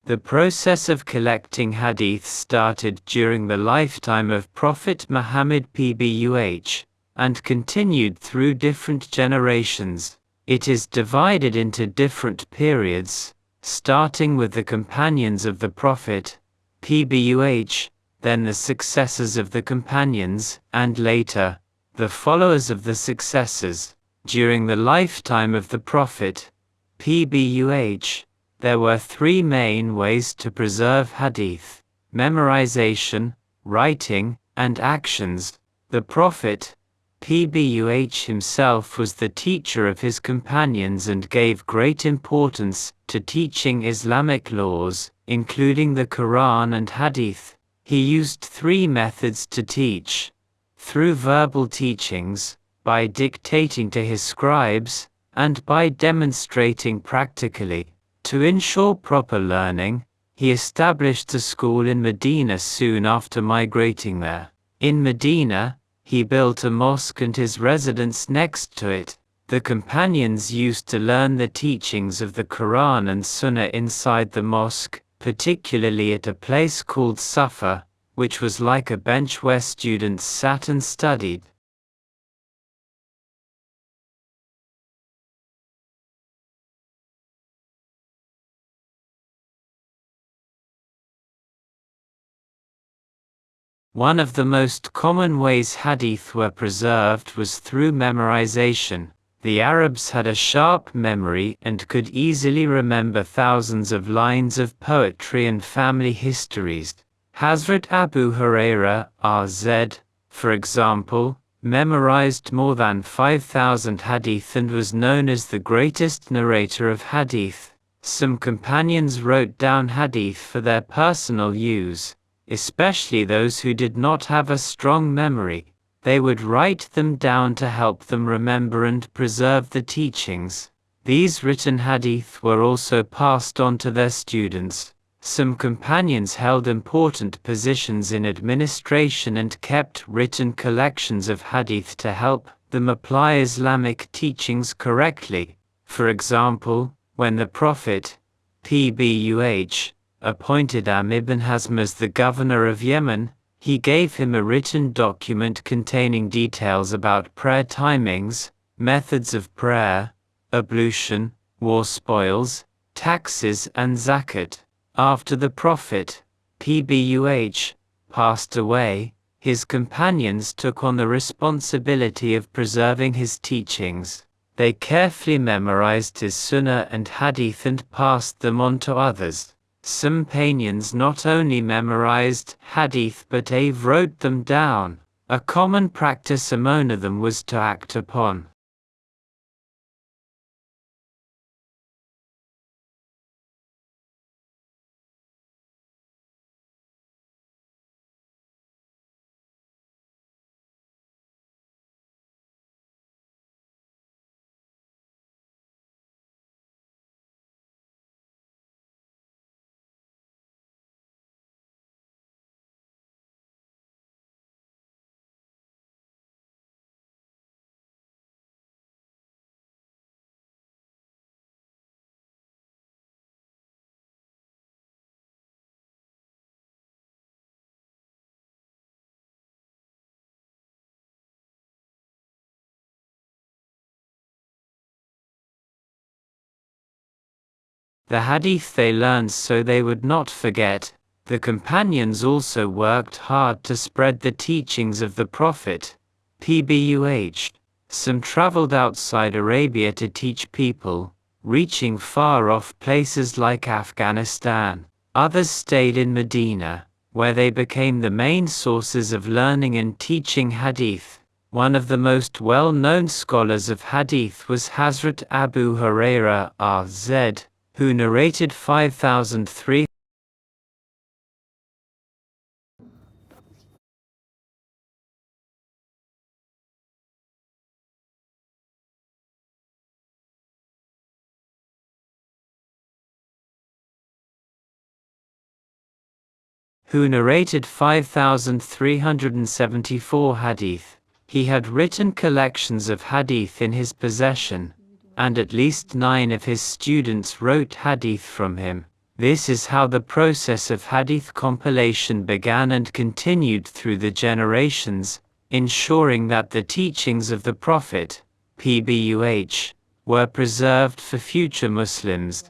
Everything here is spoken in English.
The process of collecting hadith started during the lifetime of Prophet Muhammad PBUH, and continued through different generations. It is divided into different periods, starting with the companions of the Prophet, PBUH, then the successors of the companions, and later, the followers of the successors. During the lifetime of the Prophet, PBUH, there were three main ways to preserve hadith: memorization, writing, and actions. The Prophet, PBUH himself was the teacher of his companions and gave great importance to teaching Islamic laws, including the Quran and Hadith. He used three methods to teach: through verbal teachings, by dictating to his scribes, and by demonstrating practically. To ensure proper learning, he established a school in Medina soon after migrating there. In Medina, he built a mosque and his residence next to it. The companions used to learn the teachings of the Quran and Sunnah inside the mosque, particularly at a place called Sufa, which was like a bench where students sat and studied. One of the most common ways hadith were preserved was through memorization. The Arabs had a sharp memory and could easily remember thousands of lines of poetry and family histories. Hazrat Abu Huraira, RZ, for example, memorized more than 5,000 hadith and was known as the greatest narrator of hadith. Some companions wrote down hadith for their personal use, especially those who did not have a strong memory. They would write them down to help them remember and preserve the teachings. These written hadith were also passed on to their students. Some companions held important positions in administration and kept written collections of hadith to help them apply Islamic teachings correctly. For example, when the Prophet, PBUH, appointed Amr ibn Hazm as the governor of Yemen, he gave him a written document containing details about prayer timings, methods of prayer, ablution, war spoils, taxes and zakat. After the Prophet, PBUH, passed away, his companions took on the responsibility of preserving his teachings. They carefully memorized his Sunnah and Hadith and passed them on to others. Some companions not only memorized hadith but wrote them down. A common practice among them was to act upon the hadith they learned so they would not forget. The companions also worked hard to spread the teachings of the Prophet, PBUH. Some traveled outside Arabia to teach people, reaching far-off places like Afghanistan. Others stayed in Medina, where they became the main sources of learning and teaching hadith. One of the most well-known scholars of hadith was Hazrat Abu Huraira, RZ, who narrated 5,300 5,374 hadith. He had written collections of hadith in his possession, and at least 9 of his students wrote hadith from him. This is how the process of hadith compilation began and continued through the generations, ensuring that the teachings of the Prophet, PBUH, were preserved for future Muslims.